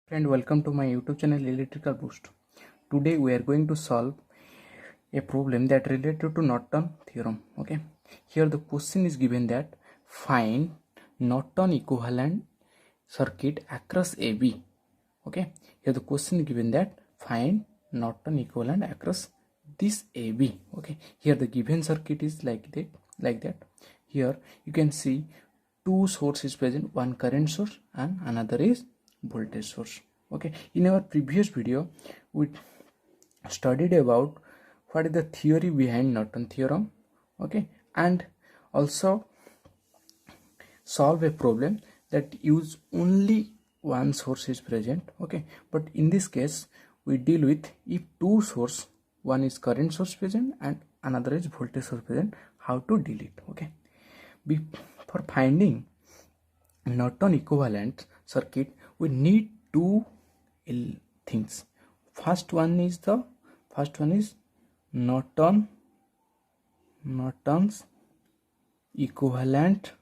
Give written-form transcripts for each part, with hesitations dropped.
Friend, welcome to my YouTube channel Electrical Boost. Today we are going to solve a problem that related to Norton theorem. Okay, here the question is given that find Norton equivalent circuit across AB. Okay, here the question is given that find Norton equivalent across this AB. Okay, here the given circuit is like that. Here you can see two sources present, one current source and another is voltage source. Okay, in our previous video we studied about what is the theory behind Norton theorem. Okay, and also solve a problem that use only one source is present. Okay, but in this case we deal with if two source, one is current source present and another is voltage source present, how to deal it. Okay, for finding Norton equivalent circuit we need two things. First one is Norton's equivalent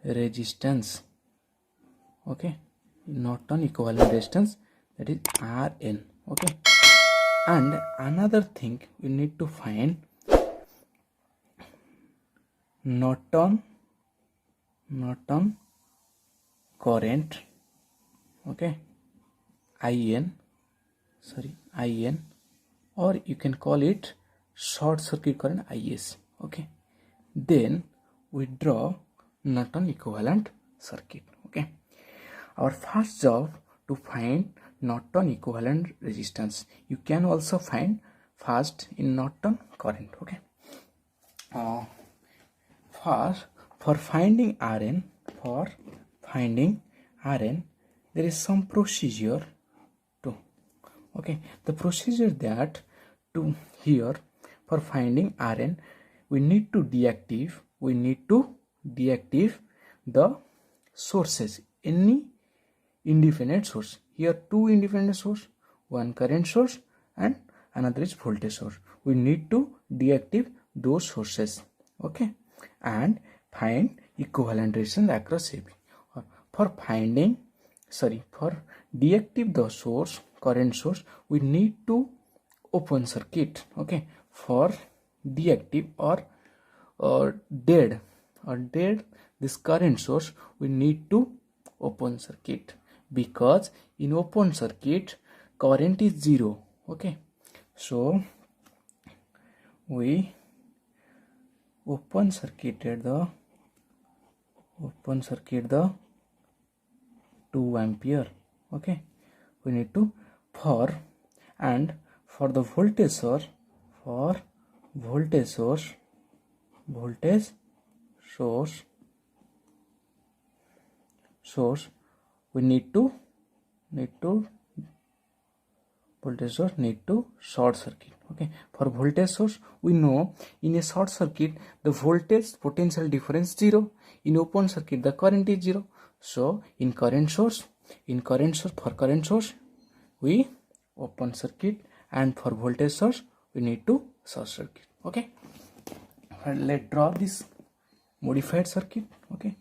resistance. Okay, Norton equivalent resistance, that is Rn. Okay, and another thing we need to find Norton current. Okay, IN, or you can call it short circuit current, IS. Okay, then we draw Norton equivalent circuit. Okay, our first job to find Norton equivalent resistance. You can also find first in Norton current. Okay, first for finding Rn, there is some procedure to. Okay, the procedure that to here for finding Rn we need to deactive the sources, any independent source. Here two independent source, one current source and another is voltage source. We need to deactive those sources. Okay, and find equivalent resistance across AB. For deactive the source, current source, we need to open circuit. Okay, for deactive or dead this current source, we need to open circuit, because in open circuit current is 0. Okay, so we open circuit the 2 ampere. Okay, we need to for the voltage source, we need to voltage source need to short circuit. Okay, for voltage source we know in a short circuit the voltage potential difference 0, in open circuit the current is 0. So in current source for current source we open circuit, and for voltage source we need to short circuit. Okay, let's draw this modified circuit. Okay,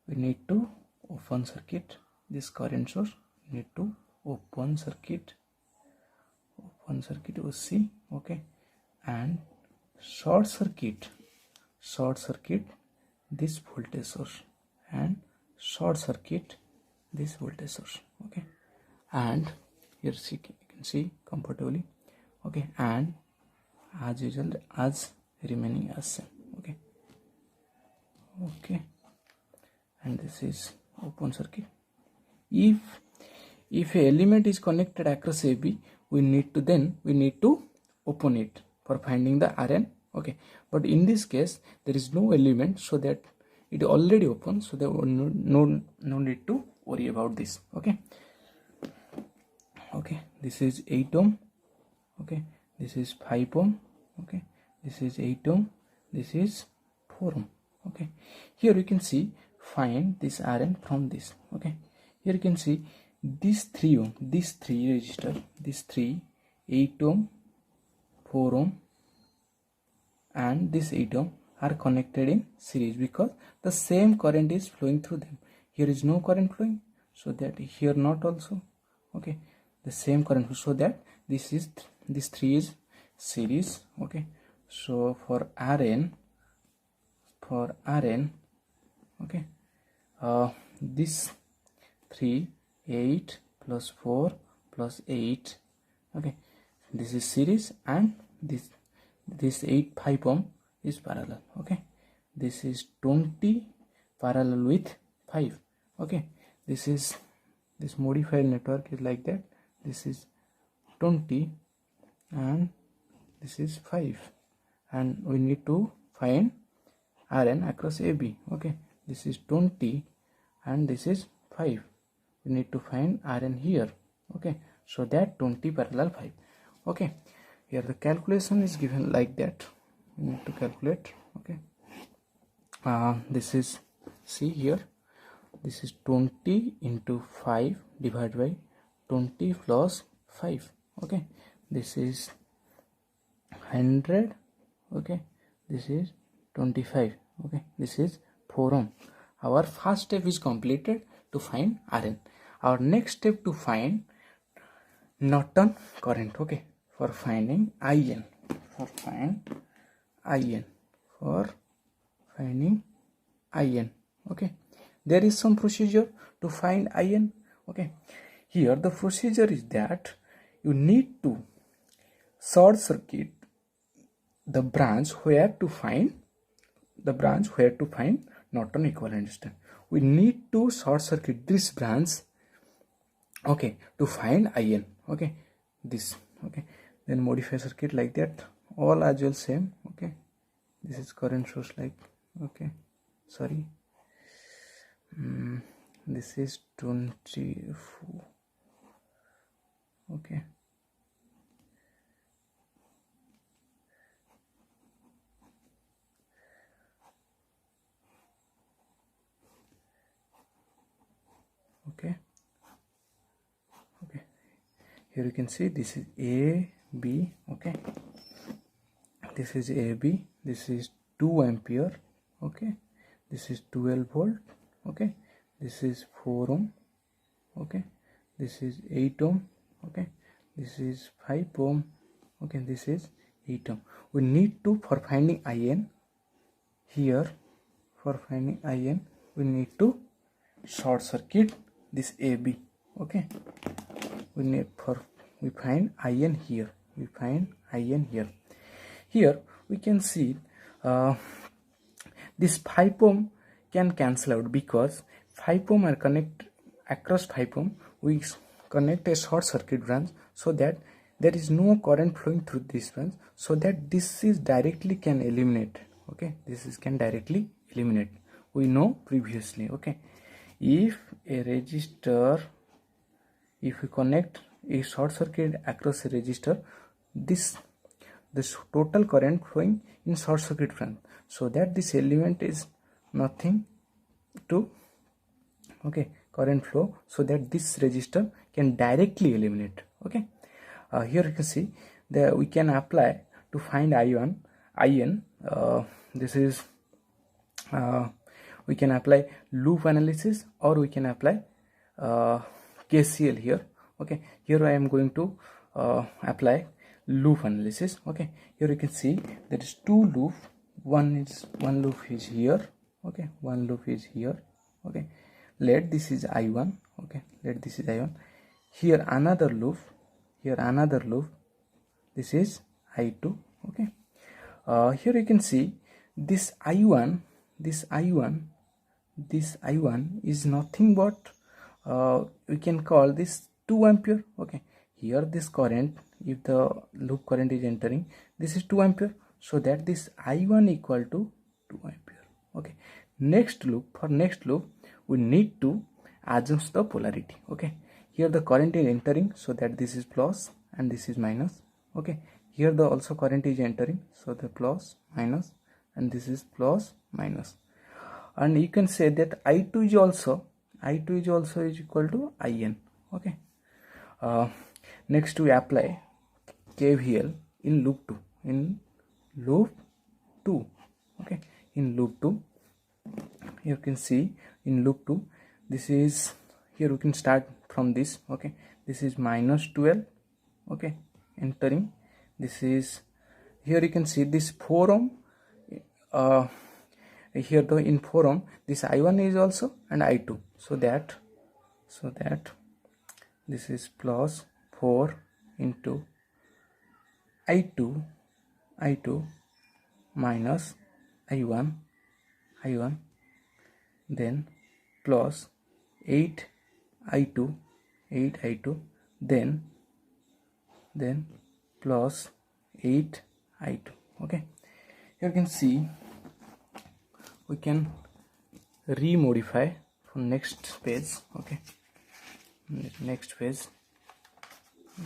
we need to open circuit this current source, we need to open circuit OC. Okay, and short circuit this voltage source and short circuit this voltage source. Okay, and here you can see comfortably. Okay, and as usual as remaining as same. Okay, and this is open circuit. If a element is connected across AB, we need to open it for finding the Rn. Okay, but in this case there is no element, so that it already open, so there no need to worry about this. Okay, this is 8 ohm. Okay, this is 5 ohm. Okay, this is 8 ohm, this is 4 ohm. Okay, here you can see find this Rn from this. Okay, here you can see this 3 ohm, this 3 resistor, this 3, 8 ohm, 4 ohm and this 8 ohm are connected in series, because the same current is flowing through them. here is no current flowing, so that here not also. Okay, the same current, so that this 3 is series. Okay, so for Rn, okay, this 3 8 plus 4 plus 8, okay, this is series, and this 8 5 ohm is parallel. Okay, this is 20 parallel with 5. Okay, this modified network is like that. This is 20 and this is 5, and we need to find Rn across AB. Okay, this is 20 and this is 5. We need to find Rn here. Okay, so that 20 parallel 5. Okay, here the calculation is given like that. We need to calculate. Okay, this is, see here, this is 20 into 5 divided by 20 plus 5. Okay, this is 100. Okay, this is 25. Okay, this is 4 ohm. Our first step is completed to find Rn. Our next step to find Norton current. Okay, for finding In, for finding In. Okay, there is some procedure to find In. Okay, here the procedure is that you need to short circuit the branch where to find Norton equivalent resistance. We need to short circuit this branch, okay, to find In. Okay, this. Okay, then modify circuit like that, all as well same. Okay, this is current source, like, okay, sorry, this is 24. Okay, okay, here you can see this is A B. Okay, this is AB, this is 2 ampere. Okay, this is 12 volt. Okay, this is 4 ohm. Okay, this is 8 ohm. Okay, this is 5 ohm. Okay, this is 8 ohm. We need to, for finding In here, we need to short circuit this AB. Okay, we find In here. Here we can see this 5 ohm can cancel out, because 5 ohm are connect across 5 ohm. We connect a short circuit branch, so that there is no current flowing through this branch, so that this is directly can eliminate. Okay, this is can directly eliminate. We know previously. Okay, if a resistor, if we connect a short circuit across a resistor, this total current flowing in short circuit branch, so that this element is nothing to, okay, current flow, so that this resistor can directly eliminate. Okay, here you can see that we can apply to find In. This is we can apply loop analysis, or we can apply KCL here. Okay, here I am going to apply loop analysis. Okay, here you can see there is 2 loop. One loop is here. Okay, one loop is here. Okay, let this is I1. Okay, let this is I1. Here another loop. This is I2. Okay, here you can see this I1 is nothing but we can call this 2 ampere. Okay, here this current, if the loop current is entering, this is 2 ampere, so that this I1 equal to 2 ampere. Okay, for next loop we need to adjust the polarity. Okay, here the current is entering, so that this is plus and this is minus. Okay, here the also current is entering, so the plus minus, and this is plus minus. And you can say that I2 is also is equal to In. Okay, next we apply KVL in loop 2. Okay, in loop 2 you can see, in loop 2 this is, here we can start from this. Okay, this is minus 12. Okay, entering, this is, here you can see this 4 ohm, here the in 4 ohm this I1 is also and I2, so that this is plus 4 into I2 minus I1 then plus 8 I2 then plus 8 I2. Okay, here you can see we can remodify for next page. Okay, next page.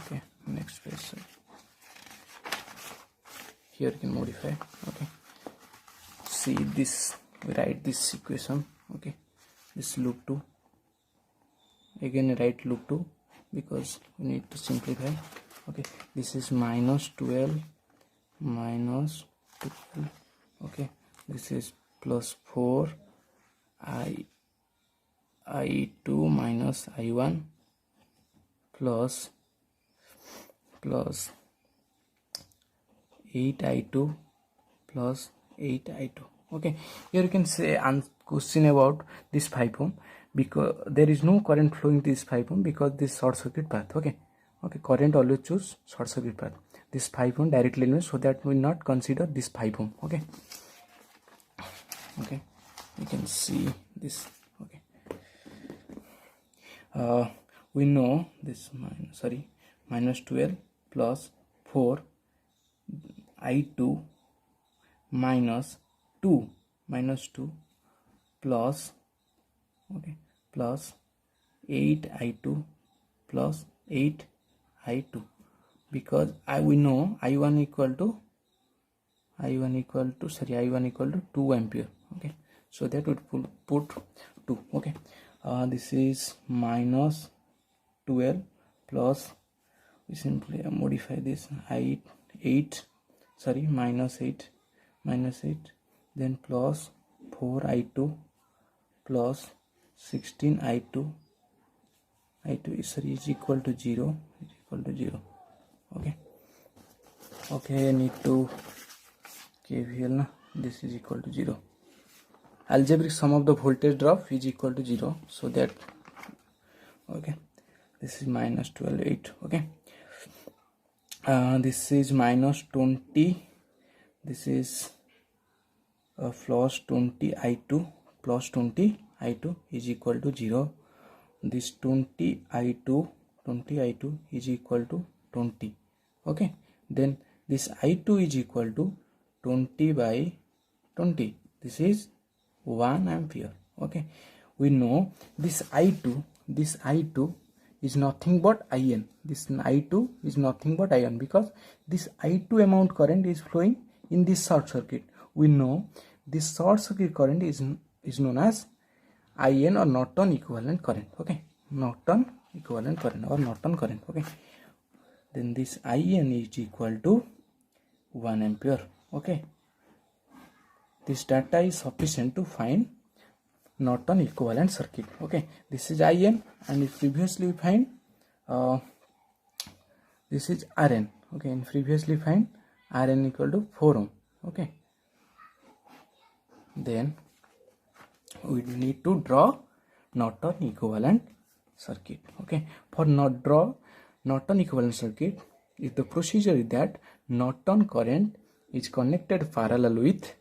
Okay, next page. Sorry. Here you can modify. Okay, see this, we write this equation. Okay, this loop 2, again write loop 2 because we need to simplify. Okay, this is minus 12. Okay, this is plus 4 I2 minus I1 plus 8 I2 plus 8 I2. Okay, here you can say question about this 5 ohm, because there is no current flowing this 5 ohm because this short circuit path. Okay, current always choose short circuit path. This 5 ohm directly eliminate, so that we will not consider this 5 ohm. Okay, you can see this. Okay, we know this minus 12 plus 4 I2 minus 2 plus plus 8 I2 plus 8 I2, because we know I1 equal to 2 ampere. Okay, so that would put 2. Okay, this is minus 12 plus, we simply modify this minus 8 then plus 4 I2 plus 16 I2 is equal to 0. Okay, I need to KVL. This is equal to 0. Algebraic sum of the voltage drop is equal to 0, so that, okay, this is minus 12 8. Okay, this is minus 20, this is plus 20 I2 is equal to 0. This 20 I2 is equal to 20. Okay, then this I2 is equal to 20 by 20. This is 1 ampere. Okay, we know this I2 is nothing but IN. This I2 is nothing but IN, because this I2 amount current is flowing in this short circuit. We know this short circuit current is known as IN, or Norton equivalent current. Okay, Norton equivalent current or Norton current. Okay, then this IN is equal to 1 ampere. Okay, this data is sufficient to find Norton equivalent circuit. Okay, this is IN, and if previously we find this is RN. Okay, and previously find RN equal to 4 ohm. Okay, then we need to draw Norton equivalent circuit. Okay, for not draw Norton equivalent circuit, if the procedure is that Norton current is connected parallel with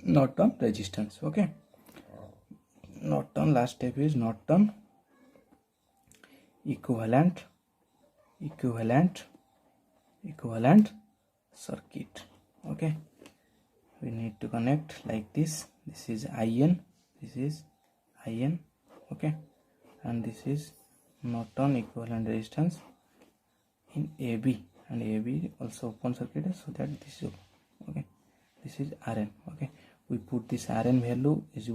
Norton resistance. Okay, Norton, last step is Norton equivalent circuit. Okay, we need to connect like this. This is IN, okay, and this is Norton equivalent resistance in AB, and AB also open circuit, so that this is open. Okay, this is RN. Okay, we put this RN value is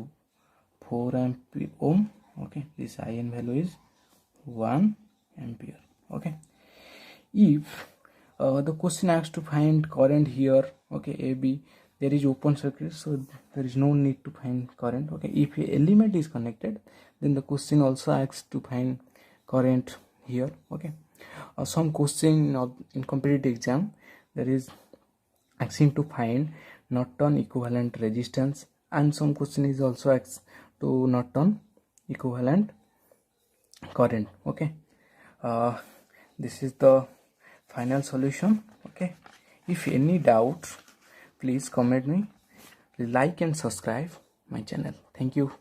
4 ohm. Okay, this IN value is 1 ampere. Okay, if the question asks to find current here, okay, AB, there is open circuit, so there is no need to find current. Okay, if a element is connected, then the question also asks to find current here. Okay, some question in competitive exam there is asking to find Norton equivalent resistance, and some question is also asked to Norton equivalent current. Okay, this is the final solution. Okay, if any doubt, please comment me, like and subscribe my channel. Thank you.